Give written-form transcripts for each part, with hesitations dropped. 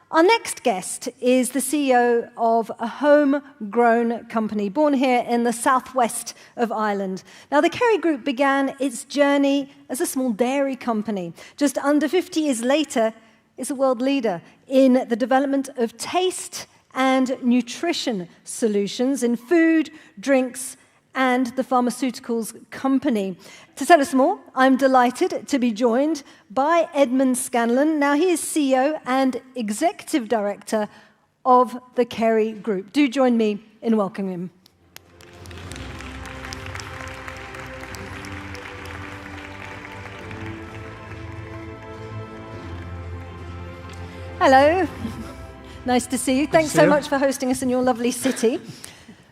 Our next guest is the CEO of a homegrown company born here in the southwest of Ireland. Now, the Kerry Group began its journey as a small dairy company. Just under 50 years later, it's a world leader in the development of taste and nutrition solutions in food, drinks, and the pharmaceuticals company. To tell us more, I'm delighted to be joined by Edmond Scanlon. Now, he is CEO and Executive Director of the Kerry Group. Do join me in welcoming him. Hello. Nice to see you. Thanks so much for hosting us in your lovely city.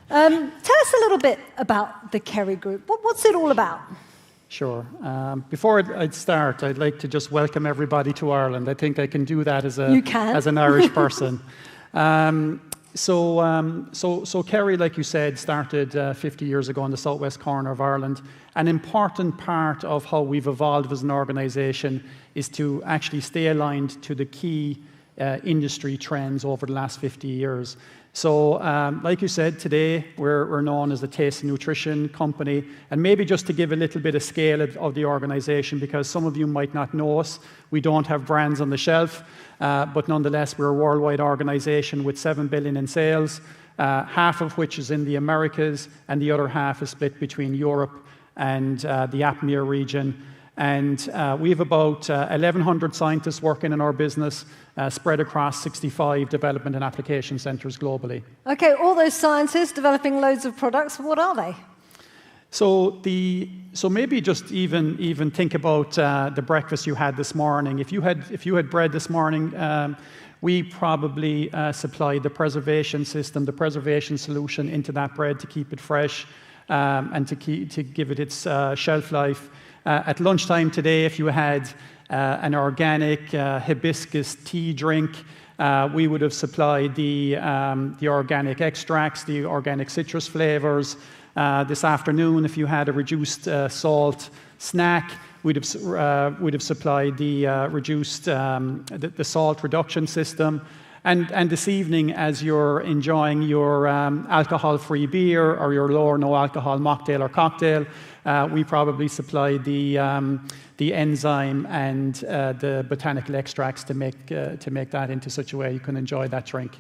Tell us a little bit about the Kerry Group. What's it all about? Sure. Before I'd start, I'd like to just welcome everybody to Ireland. I think I can do that as an Irish person. So Kerry, like you said, started 50 years ago in the southwest corner of Ireland. An important part of how we've evolved as an organisation is to actually stay aligned to the key industry trends over the last 50 years. So, like you said, today we're known as a taste and nutrition company. And maybe just to give a little bit of scale of the organisation, because some of you might not know us, we don't have brands on the shelf, but nonetheless we're a worldwide organisation with 7 billion in sales, half of which is in the Americas, and the other half is split between Europe and the APMEA region. And we have about 1,100 scientists working in our business, spread across 65 development and application centres globally. Okay, all those scientists developing loads of products, what are they? So maybe just even think about the breakfast you had this morning. If you had bread this morning, we probably supplied the preservation system, the preservation solution into that bread to keep it fresh and to give it its shelf life. At lunchtime today, if you had an organic hibiscus tea drink, we would have supplied the organic extracts, the organic citrus flavors. This afternoon, if you had a reduced salt snack, we'd have supplied the reduced the salt reduction system. And this evening, as you're enjoying your alcohol-free beer or your low or no alcohol mocktail or cocktail, we probably supplied the enzyme and the botanical extracts to make that into such a way you can enjoy that drink.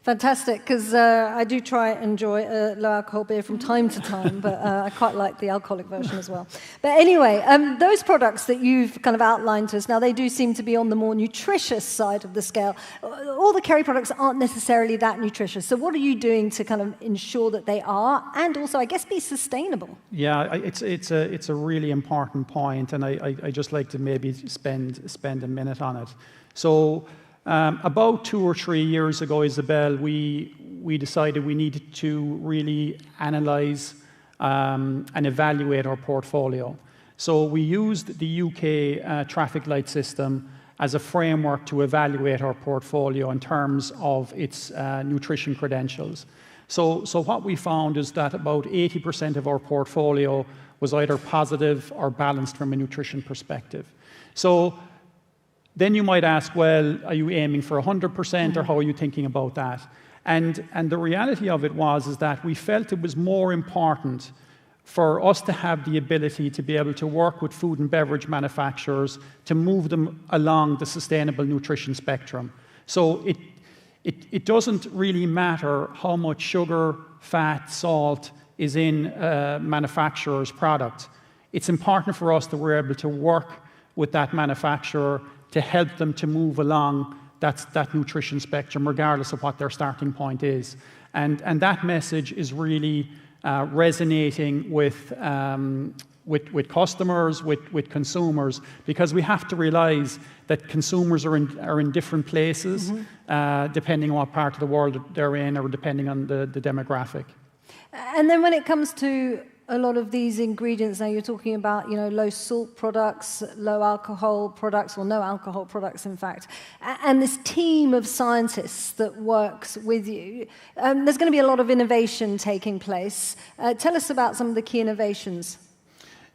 Fantastic, because I do try and enjoy a low-alcohol beer from time to time, but I quite like the alcoholic version as well. But anyway, those products that you've kind of outlined to us, now they do seem to be on the more nutritious side of the scale. All the Kerry products aren't necessarily that nutritious, so what are you doing to kind of ensure that they are, and also, I guess, be sustainable? Yeah, it's a really important point, and I just like to maybe spend a minute on it. So, about 2 or 3 years ago, Isabel, we decided we needed to really analyse and evaluate our portfolio. So we used the UK traffic light system as a framework to evaluate our portfolio in terms of its nutrition credentials. So what we found is that about 80% of our portfolio was either positive or balanced from a nutrition perspective. So then you might ask, well, are you aiming for 100% or how are you thinking about that? And the reality of it is that we felt it was more important for us to have the ability to be able to work with food and beverage manufacturers to move them along the sustainable nutrition spectrum. So it doesn't really matter how much sugar, fat, salt is in a manufacturer's product. It's important for us that we're able to work with that manufacturer to help them to move along that nutrition spectrum, regardless of what their starting point is. And that message is really resonating with customers, with consumers, because we have to realize that consumers are in different places, depending on what part of the world they're in or depending on the demographic. And then when it comes to a lot of these ingredients, now you're talking about, low salt products, low alcohol products, or no alcohol products, in fact, and this team of scientists that works with you, there's going to be a lot of innovation taking place. Tell us about some of the key innovations.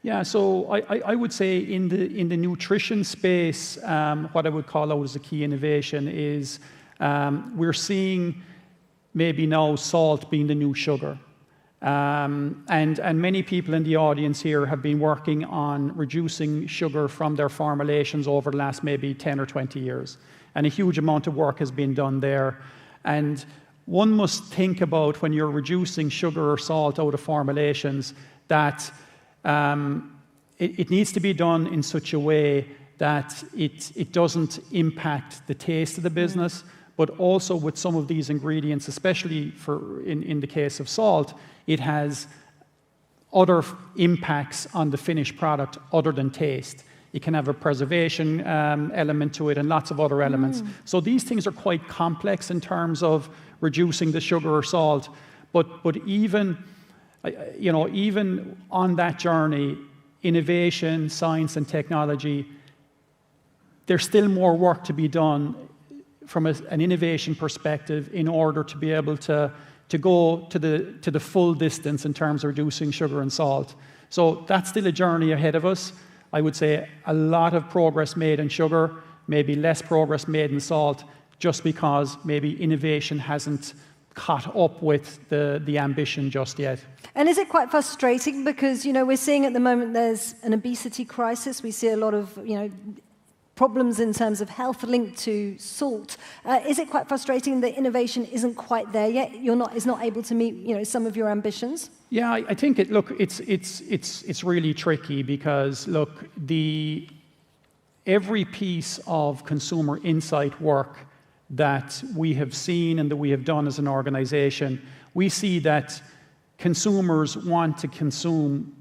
Yeah, so I would say in the nutrition space, what I would call out as a key innovation is We're seeing maybe now salt being the new sugar. And many people in the audience here have been working on reducing sugar from their formulations over the last maybe 10 or 20 years. And a huge amount of work has been done there. And one must think about, when you're reducing sugar or salt out of formulations, that it needs to be done in such a way that it doesn't impact the taste of the business, but also with some of these ingredients, especially in the case of salt, it has other impacts on the finished product other than taste. It can have a preservation element to it and lots of other elements. So these things are quite complex in terms of reducing the sugar or salt. But even, even on that journey, innovation, science, and technology, there's still more work to be done from an innovation perspective in order to be able to go to the full distance in terms of reducing sugar and salt. So that's still a journey ahead of us. I would say a lot of progress made in sugar, maybe less progress made in salt, just because maybe innovation hasn't caught up with the ambition just yet. And is it quite frustrating? Because, we're seeing at the moment there's an obesity crisis. We see a lot of, problems in terms of health linked to salt. Is it quite frustrating that innovation isn't quite there yet? Is not able to meet, some of your ambitions? Yeah, I think it's really tricky because every piece of consumer insight work that we have seen and that we have done as an organization, we see that consumers want to consume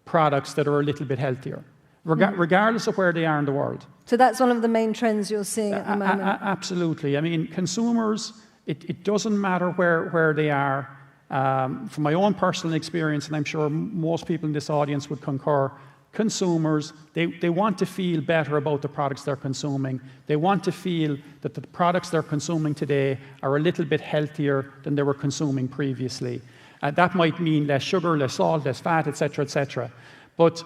products that are a little bit healthier, regardless of where they are in the world. So that's one of the main trends you're seeing at the moment? Absolutely. I mean, consumers, it doesn't matter where they are. From my own personal experience, and I'm sure most people in this audience would concur, consumers, they want to feel better about the products they're consuming. They want to feel that the products they're consuming today are a little bit healthier than they were consuming previously. That might mean less sugar, less salt, less fat, etc., etc. But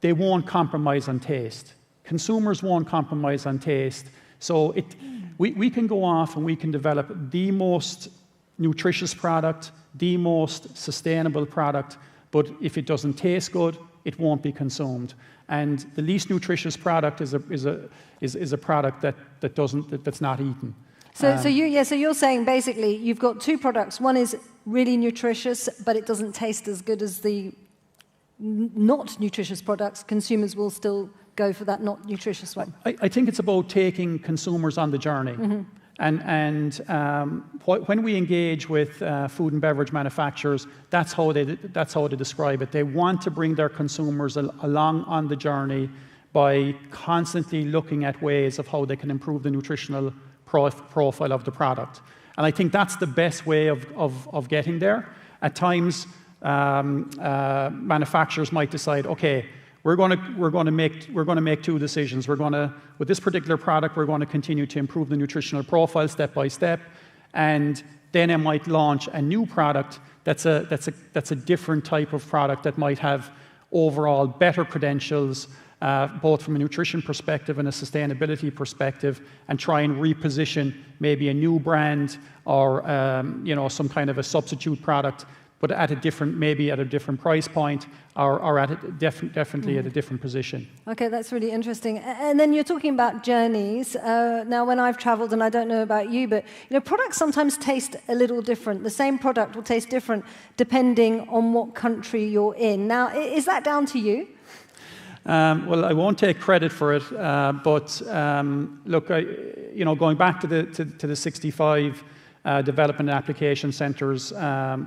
they won't compromise on taste. Consumers won't compromise on taste. So we can go off and we can develop the most nutritious product, the most sustainable product, but if it doesn't taste good, it won't be consumed. And the least nutritious product is a product that's not eaten. So you're saying basically you've got two products. One is really nutritious, but it doesn't taste as good as the not nutritious products. Consumers will still go for that not nutritious one. I think it's about taking consumers on the journey. And when we engage with food and beverage manufacturers, that's how they describe it. They want to bring their consumers along on the journey by constantly looking at ways of how they can improve the nutritional profile of the product. And I think that's the best way of getting there. At times, manufacturers might decide, okay, we're going to make two decisions. With this particular product, we're going to continue to improve the nutritional profile step by step, and then I might launch a new product that's a different type of product that might have overall better credentials, both from a nutrition perspective and a sustainability perspective, and try and reposition maybe a new brand or some kind of a substitute product, but at a different price point, or definitely at a different position. Okay, that's really interesting. And then you're talking about journeys. Now, when I've traveled, and I don't know about you, but products sometimes taste a little different. The same product will taste different depending on what country you're in. Now, is that down to you? Well, I won't take credit for it, but look, going back to the 65 development and application centres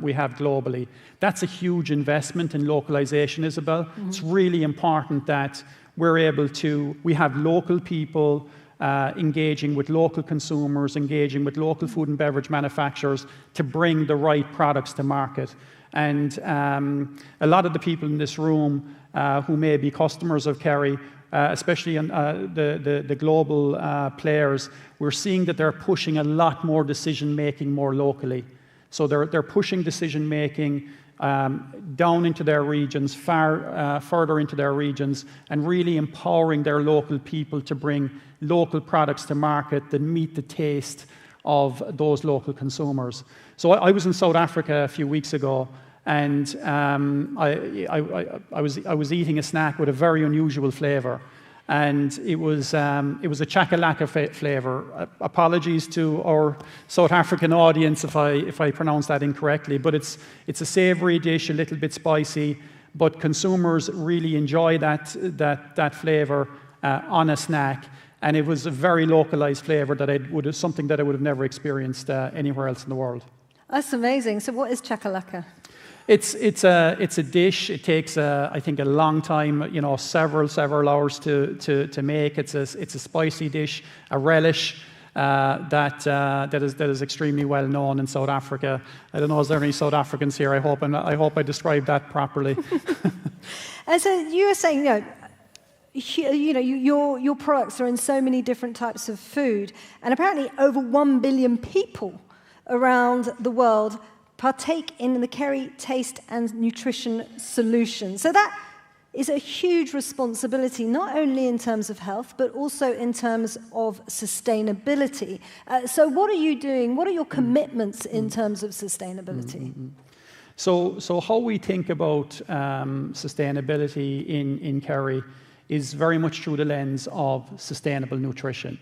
we have globally. That's a huge investment in localization, Isabel. It's really important that we have local people engaging with local consumers, engaging with local food and beverage manufacturers to bring the right products to market. And a lot of the people in this room who may be customers of Kerry, especially the global players, we're seeing that they're pushing a lot more decision-making more locally. So they're pushing decision-making down into their regions, further into their regions, and really empowering their local people to bring local products to market that meet the taste of those local consumers. So I was in South Africa a few weeks ago, and I was eating a snack with a very unusual flavour, and it was a chakalaka flavour. Apologies to our South African audience if I pronounce that incorrectly, but it's a savoury dish, a little bit spicy, but consumers really enjoy that flavour on a snack. And it was a very localized flavour something that I would have never experienced anywhere else in the world. That's amazing. So what is chakalaka? It's a dish. It takes I think a long time, several hours to make. It's a spicy dish, a relish that is extremely well known in South Africa. I don't know, is there any South Africans here? I hope I described that properly. And so you were saying, your products are in so many different types of food, and apparently over 1 billion people around the world partake in the Kerry taste and nutrition solution. So that is a huge responsibility, not only in terms of health, but also in terms of sustainability. So what are you doing? What are your commitments in terms of sustainability? So how we think about sustainability in Kerry is very much through the lens of sustainable nutrition.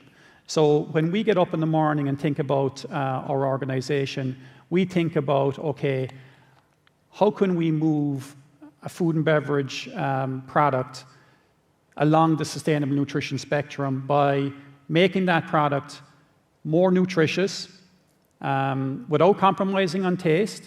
So when we get up in the morning and think about our organization, we think about, okay, how can we move a food and beverage product along the sustainable nutrition spectrum by making that product more nutritious without compromising on taste,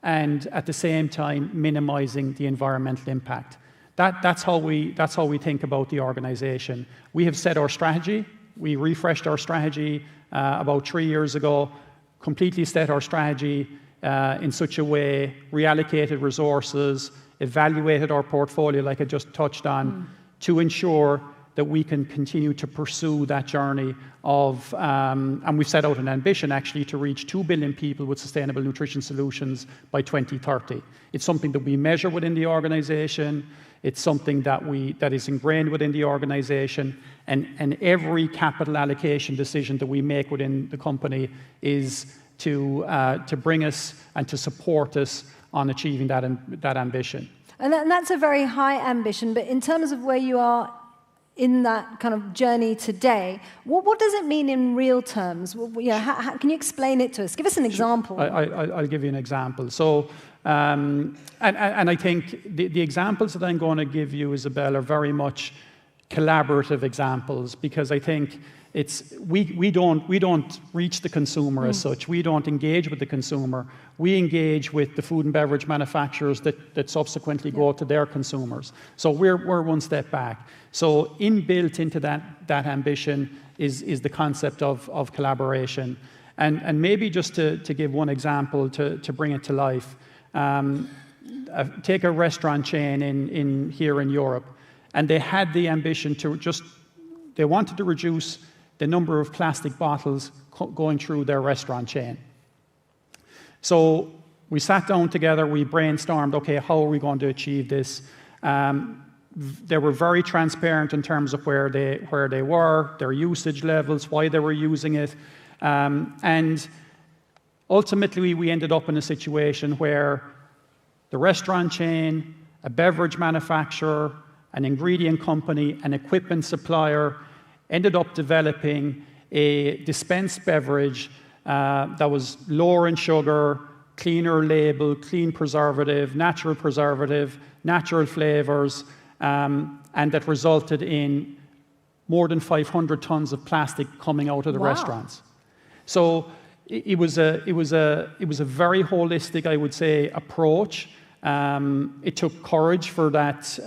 and at the same time minimizing the environmental impact. That's how we think about the organization. We have set our strategy. We refreshed our strategy about 3 years ago, completely set our strategy in such a way, reallocated resources, evaluated our portfolio like I just touched on, to ensure that we can continue to pursue that journey of, and we've set out an ambition actually to reach 2 billion people with sustainable nutrition solutions by 2030. It's something that we measure within the organization. It's something that is ingrained within the organization, and every capital allocation decision that we make within the company is to bring us and to support us on achieving that ambition. And that's a very high ambition, but in terms of where you are in that kind of journey today, what does it mean in real terms? How can you explain it to us? Give us an example. I'll give you an example. So, and I think the examples that I'm going to give you, Isabel, are very much collaborative examples, because I think we don't reach the consumer as such. We don't engage with the consumer. We engage with the food and beverage manufacturers that subsequently go to their consumers. So we're one step back. So inbuilt into that ambition is the concept of collaboration. And maybe just to give one example to bring it to life, take a restaurant chain here in Europe, and they had the ambition they wanted to reduce the number of plastic bottles going through their restaurant chain. So we sat down together, we brainstormed, okay, how are we going to achieve this? They were very transparent in terms of where they were, their usage levels, why they were using it. And ultimately, we ended up in a situation where the restaurant chain, a beverage manufacturer, an ingredient company, an equipment supplier ended up developing a dispensed beverage that was lower in sugar, cleaner label, clean preservative, natural flavors, and that resulted in more than 500 tons of plastic coming out of the restaurants. So it was a very holistic, I would say, approach. It took courage for that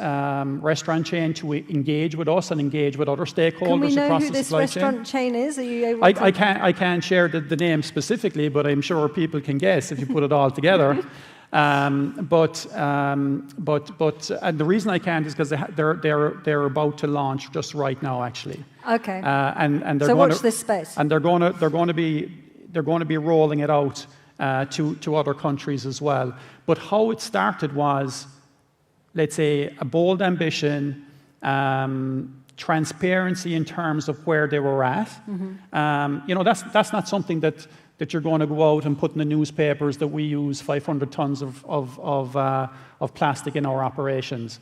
restaurant chain to engage with us and engage with other stakeholders across the supply chain. Can we know who this restaurant chain is? Are you able to? I can't share the name specifically, but I'm sure people can guess if you put it all together. But and the reason I can't is because they're about to launch just right now, actually. Okay. And so watch this space. And they're going to be rolling it out to other countries as well. But how it started was, let's say, a bold ambition, transparency in terms of where they were at. That's not something that you're going to go out and put in the newspapers that we use 500 tons of plastic in our operations.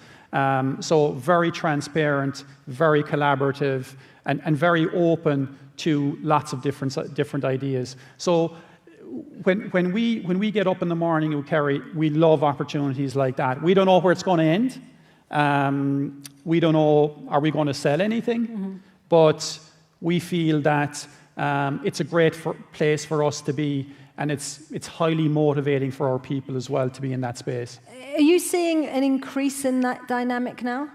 So very transparent, very collaborative, and very open to lots of different ideas. So when we get up in the morning with Kerry, we love opportunities like that. We don't know where it's going to end. We don't know, are we going to sell anything? But we feel that it's a great place for us to be, and it's highly motivating for our people as well to be in that space. Are you seeing an increase in that dynamic now?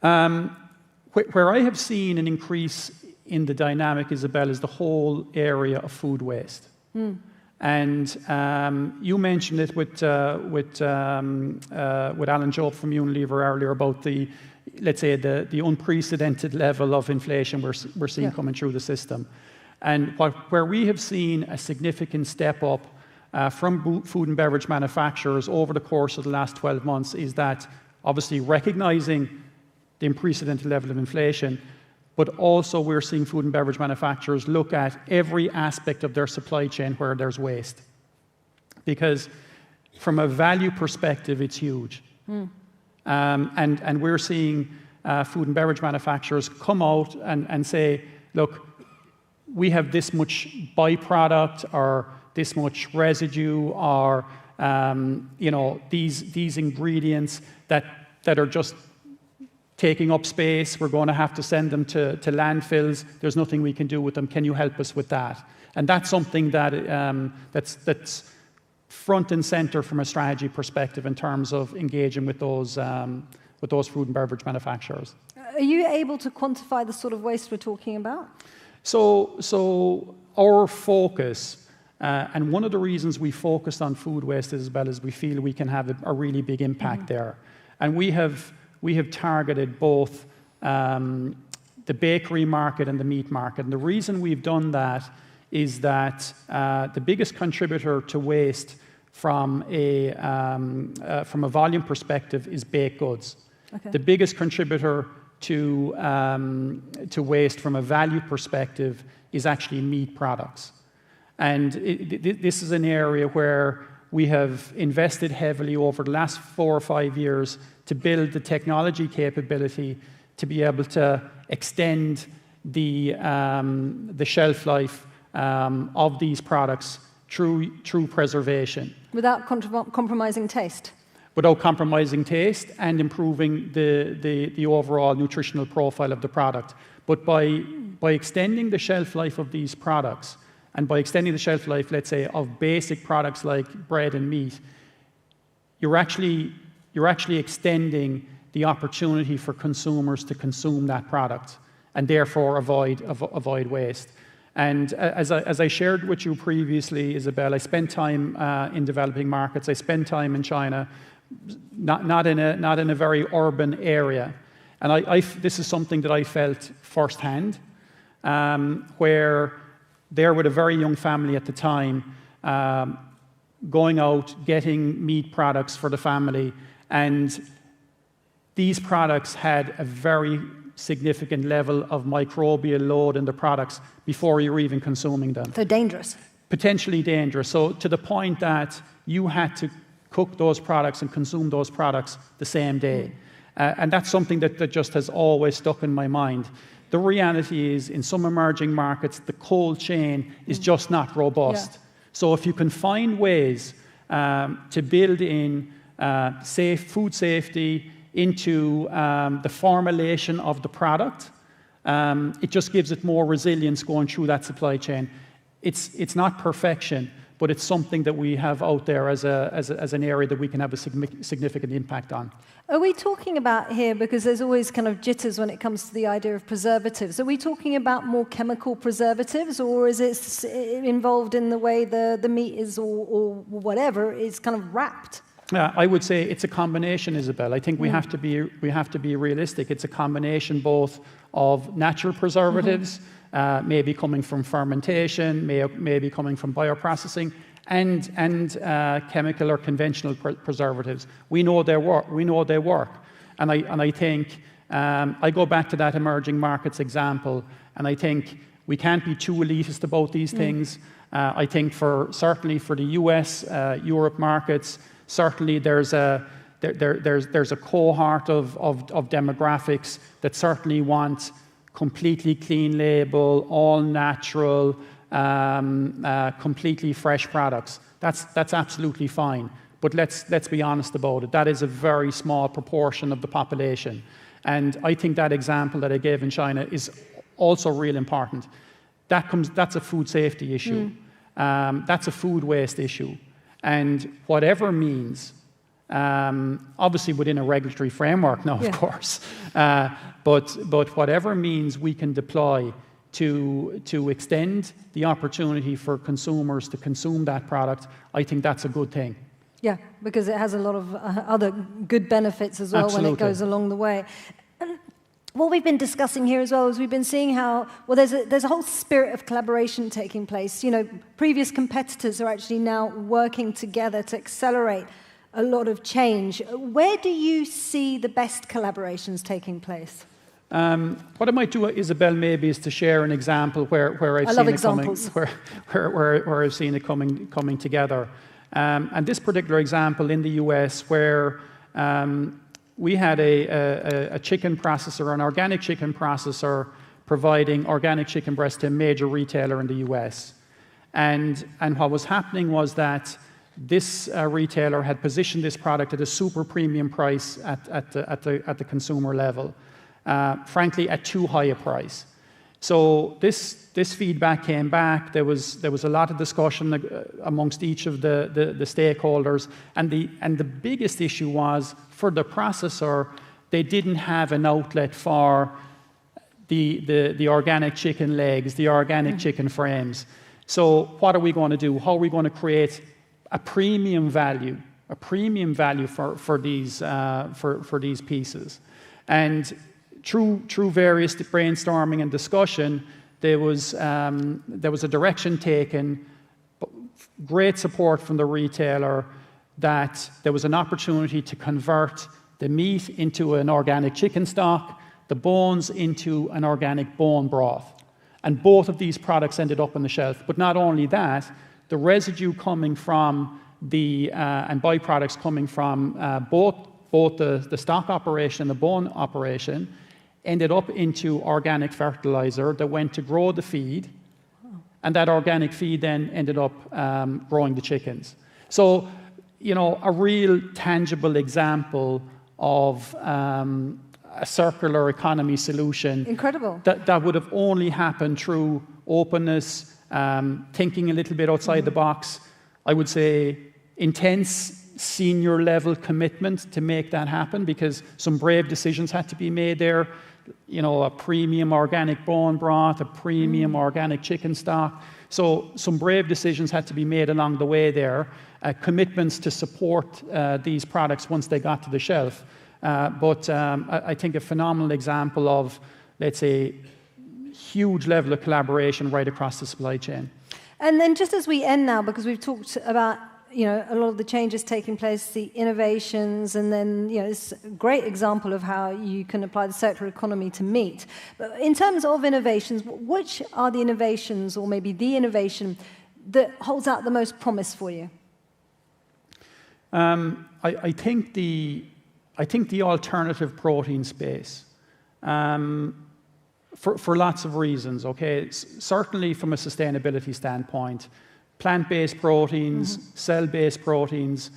Where I have seen an increase in the dynamic, Isabel, is the whole area of food waste. And you mentioned it with Alan Job from Unilever earlier about the unprecedented level of inflation we're seeing coming through the system. And where we have seen a significant step up from food and beverage manufacturers over the course of the last 12 months is that obviously recognizing the unprecedented level of inflation, but also we're seeing food and beverage manufacturers look at every aspect of their supply chain where there's waste. Because from a value perspective, it's huge. And we're seeing food and beverage manufacturers come out and say, look, we have this much byproduct or this much residue or these ingredients that are just taking up space. We're going to have to send them to landfills. There's nothing we can do with them. Can you help us with that? And that's something that's front and center from a strategy perspective in terms of engaging with those food and beverage manufacturers. Are you able to quantify the sort of waste we're talking about? So our focus, and one of the reasons we focused on food waste, Isabel, is we feel we can have a really big impact there. And we have targeted both the bakery market and the meat market. And the reason we've done that is that the biggest contributor to waste from a volume perspective is baked goods. Okay. The biggest contributor to waste from a value perspective is actually meat products. And this is an area where we have invested heavily over the last 4 or 5 years to build the technology capability to be able to extend the shelf life of these products through preservation. Without compromising taste? Without compromising taste and improving the overall nutritional profile of the product. But by extending the shelf life of these products, and by extending the shelf life, let's say, of basic products like bread and meat, you're actually extending the opportunity for consumers to consume that product and therefore avoid waste. And as I shared with you previously, Isabel, I spent time in developing markets. I spent time in China, not in a very urban area. And this is something that I felt firsthand, where there with a very young family at the time, going out, getting meat products for the family, and these products had a very significant level of microbial load in the products before you're even consuming them. So dangerous. Potentially dangerous. So to the point that you had to cook those products and consume those products the same day. And that's something that just has always stuck in my mind. The reality is, in some emerging markets, the cold chain is just not robust. Yeah. So if you can find ways to build in food safety into the formulation of the product, it just gives it more resilience going through that supply chain. It's not perfection, but it's something that we have out there as an area that we can have a significant impact on. Are we talking about here, because there's always kind of jitters when it comes to the idea of preservatives, are we talking about more chemical preservatives, or is it involved in the way the meat is or whatever is kind of wrapped? I would say it's a combination, Isabel. I think we have to be realistic. It's a combination both of natural preservatives, maybe coming from fermentation, maybe coming from bioprocessing, and chemical or conventional preservatives. We know they work. We know they work. And I think I go back to that emerging markets example, and I think we can't be too elitist about these things. I think certainly for the US, Europe markets, certainly there's a cohort of demographics that certainly want completely clean label, all natural, completely fresh products. That's absolutely fine. But let's be honest about it. That is a very small proportion of the population. And I think that example that I gave in China is also real important. That's a food safety issue. That's a food waste issue. And whatever means, obviously within a regulatory framework now, of course, but whatever means we can deploy to extend the opportunity for consumers to consume that product, I think that's a good thing. Yeah, because it has a lot of other good benefits as well. Absolutely. When it goes along the way. And what we've been discussing here as well is we've been seeing how, well, there's a whole spirit of collaboration taking place. You know, previous competitors are actually now working together to accelerate a lot of change. Where do you see the best collaborations taking place? What I might do, Isabel, maybe is to share an example where I've seen it coming together. And this particular example in the US, where we had a chicken processor, an organic chicken processor, providing organic chicken breast to a major retailer in the US. And what was happening was that this retailer had positioned this product at a super premium price at the consumer level, frankly, at too high a price. So this feedback came back. There was a lot of discussion amongst each of the stakeholders, and the biggest issue was for the processor, they didn't have an outlet for the organic chicken legs, the organic chicken frames. So what are we going to do? How are we going to create a premium value for these pieces? And through various brainstorming and discussion, there was a direction taken, great support from the retailer, that there was an opportunity to convert the meat into an organic chicken stock, the bones into an organic bone broth. And both of these products ended up on the shelf. But not only that, the residue coming from and byproducts coming from both the stock operation and the bone operation ended up into organic fertilizer that went to grow the feed, and that organic feed then ended up growing the chickens. So, you know, a real tangible example of a circular economy solution. Incredible. That would have only happened through openness, thinking a little bit outside the box. I would say intense senior level commitment to make that happen, because some brave decisions had to be made there. You know, a premium organic bone broth, a premium organic chicken stock. So some brave decisions had to be made along the way there, commitments to support these products once they got to the shelf. But I think a phenomenal example of, let's say, huge level of collaboration right across the supply chain. And then just as we end now, because we've talked about, you know, a lot of the changes taking place, the innovations, and then, you know, it's a great example of how you can apply the circular economy to meat. But in terms of innovations, which are the innovations, or maybe the innovation, that holds out the most promise for you? I think the alternative protein space, for lots of reasons, okay? Certainly from a sustainability standpoint, plant-based proteins, cell-based proteins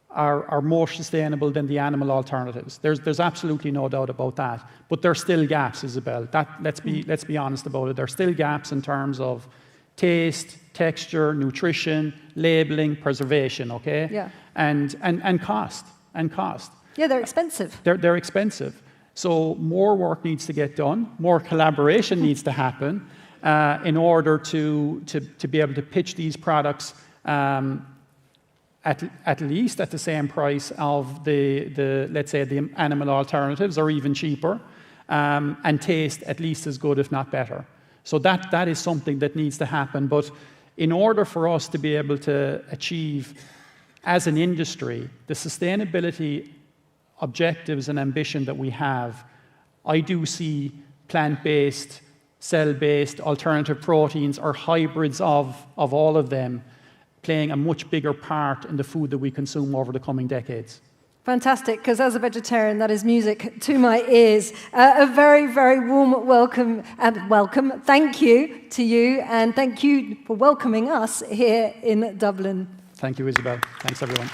are more sustainable than the animal alternatives. There's absolutely no doubt about that. But there's still gaps, Isabel. Let's be honest about it. There's still gaps in terms of taste, texture, nutrition, labeling, preservation, okay? Yeah. And cost. Yeah, they're expensive. They're expensive. So more work needs to get done, more collaboration needs to happen in order to be able to pitch these products at least at the same price of the let's say the animal alternatives, or even cheaper, and taste at least as good, if not better. So that is something that needs to happen. But in order for us to be able to achieve, as an industry, the sustainability objectives and ambition that we have, I do see plant-based, cell-based, alternative proteins, or hybrids of all of them playing a much bigger part in the food that we consume over the coming decades. Fantastic, because as a vegetarian, that is music to my ears. A very, very warm welcome. Thank you to you, and thank you for welcoming us here in Dublin. Thank you, Isabel. Thanks, everyone.